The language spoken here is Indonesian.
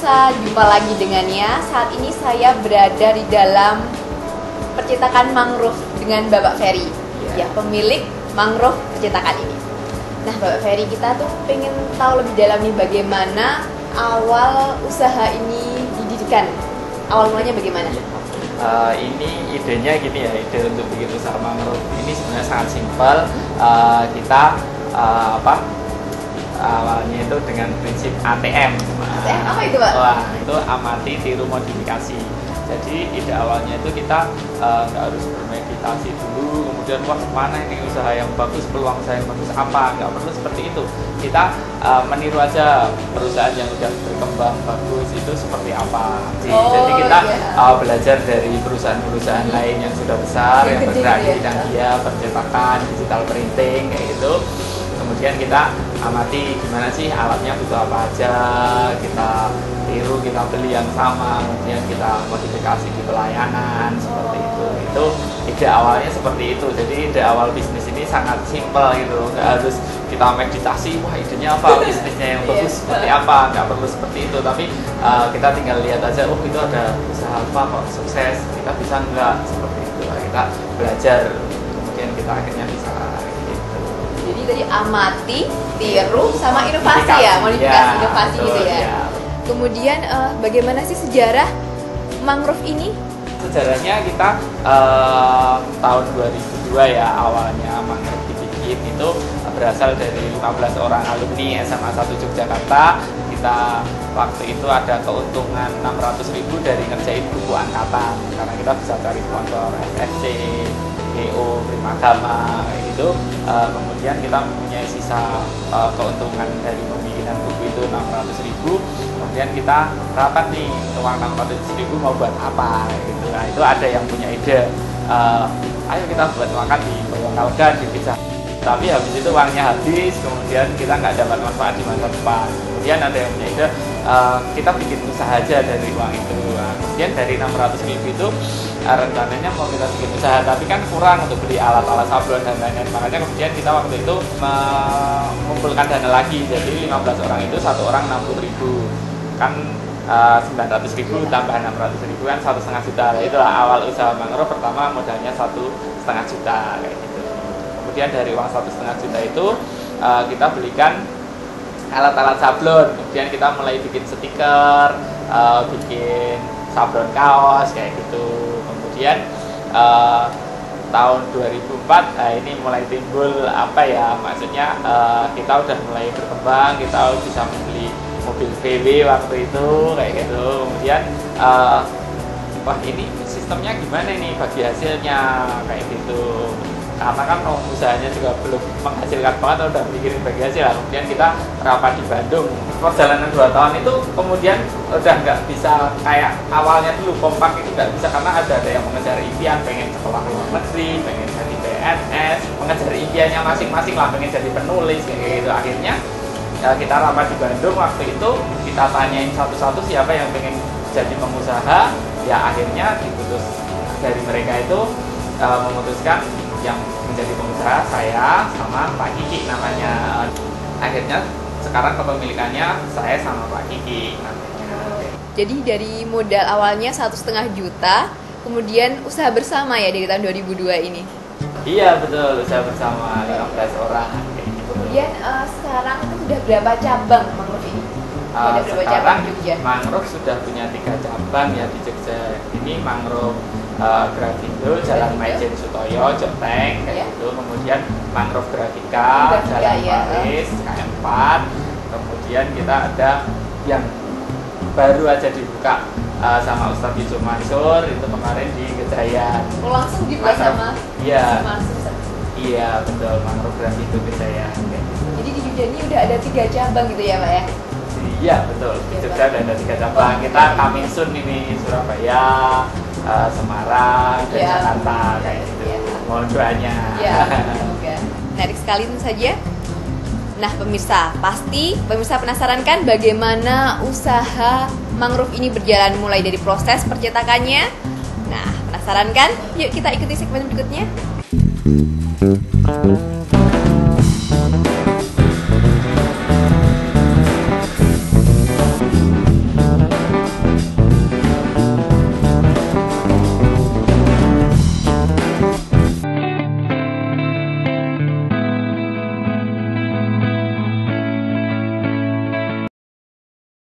pemirsa, jumpa lagi dengannya. Saat ini saya berada di dalam percetakan mangrove dengan Bapak Ferry, ya pemilik mangrove percetakan ini. Nah, Bapak Ferry, kita tuh pengen tahu lebih dalam nih bagaimana awal usaha ini didirikan. Awal mulanya bagaimana? Ini idenya gini ya, ide untuk bikin usaha mangrove ini sebenarnya sangat simpel. Kita awalnya itu dengan prinsip ATM. ATM apa itu, Pak? Wah, itu amati, tiru, modifikasi. Jadi ide awalnya itu kita nggak harus bermeditasi dulu, kemudian wah mana ini usaha yang bagus, peluang usaha yang bagus apa, nggak perlu seperti itu. Kita meniru aja perusahaan yang sudah berkembang bagus itu seperti apa. Jadi kita belajar dari perusahaan-perusahaan lain yang sudah besar, yang bergerak di bidang percetakan, digital printing kayak gitu. Kemudian kita amati gimana sih alatnya butuh apa aja, kita tiru, kita beli yang sama, kemudian kita modifikasi di pelayanan seperti itu. Itu ide awalnya seperti itu. Jadi ide awal bisnis ini sangat simpel gitu, nggak harus kita meditasi, wah idenya apa, bisnisnya yang bagus seperti apa, nggak perlu seperti itu. Tapi kita tinggal lihat aja, oh itu ada usaha apa kok sukses, kita bisa nggak seperti itu. Kita belajar, kemudian kita akhirnya bisa. Jadi tadi amati, tiru, sama inovasi ya, modifikasi inovasi betul, gitu ya. Kemudian bagaimana sih sejarah mangrove ini? Sejarahnya kita tahun 2002 ya awalnya mangrove dibikin itu berasal dari 15 orang alumni SMA 1 Yogyakarta. Kita waktu itu ada keuntungan 600.000 dari ngerjain buku angkatan karena kita bisa cari sponsor SFC, GO, Primagama gitu. Kemudian kita mempunyai sisa keuntungan dari pembikinan buku itu 600.000. Kemudian kita rapat nih uang 600.000 mau buat apa gitu. Nah itu ada yang punya ide, ayo kita buat makan di Boyolali di Pizza. Tapi habis itu uangnya habis, kemudian kita nggak dapat manfaat di masa depan. Kemudian ada yang punya ide, kita bikin usaha aja dari uang itu. Nah, kemudian dari 600.000 itu rencananya mau kita bikin usaha, tapi kan kurang untuk beli alat-alat sablon dan lain-lain. Makanya kemudian kita waktu itu mengumpulkan dana lagi. Jadi 15 orang itu satu orang 60.000, kan 900.000 tambah 600.000 kan 1,5 juta. Itulah awal usaha mangrove pertama, modalnya 1,5 juta kayak gitu. Kemudian dari uang 1,5 juta itu kita belikan alat-alat sablon. Kemudian kita mulai bikin stiker, bikin sablon kaos kayak gitu. Kemudian tahun 2004 ini mulai timbul apa ya, maksudnya kita udah mulai berkembang, kita bisa membeli mobil VW waktu itu kayak gitu. Kemudian wah ini sistemnya gimana nih bagi hasilnya kayak gitu, karena kan usahanya juga belum menghasilkan banget, udah mikirin bagi hasil lah. Kemudian kita rapat di Bandung, perjalanan 2 tahun itu kemudian udah nggak bisa kayak awalnya dulu, kompak itu nggak bisa karena ada yang mengejar impian, pengen sekolah luar negeri, pengen jadi PNS, mengejar impiannya masing-masing lah, pengen jadi penulis kayak gitu. Akhirnya kita rapat di Bandung waktu itu, kita tanyain satu-satu siapa yang pengen jadi pengusaha. Ya akhirnya diputus dari mereka itu memutuskan yang menjadi pengusaha saya sama Pak Kiki namanya. Akhirnya sekarang kepemilikannya saya sama Pak Kiki namanya. Jadi dari modal awalnya 1,5 juta, kemudian usaha bersama ya dari tahun 2002 ini. Iya betul, usaha bersama 15 orang. Kemudian sekarang sudah berapa cabang mangrove ini? Ada berapa cabang di Jogja? Mangrove sudah punya 3 cabang ya di Jogja. Ini mangrove Grafindo, Jalan Maijen Sutoyo, Joteng kayak gitu. Kemudian mangrove Grafika, Jalan Paris, KM4. Kemudian kita ada yang baru aja dibuka sama Ustadz Yusuf Mansur itu kemarin di Gejayan. Langsung dibuka sama Mansur. Iya betul, mangrove Grafindo Gejayan. Jadi di Jogja ini udah ada 3 cabang gitu ya Pak ya? Iya betul, di Jogja ada 3 cabang. Kita coming soon ini Surabaya, Semarang, dan Jakarta kayak gitu. Mohon doanya. Ya, semoga. Menarik sekali tentu saja. Nah pemirsa, pasti pemirsa penasaran kan bagaimana usaha mangrove ini berjalan mulai dari proses percetakannya. Nah penasaran kan? Yuk kita ikuti segmen berikutnya.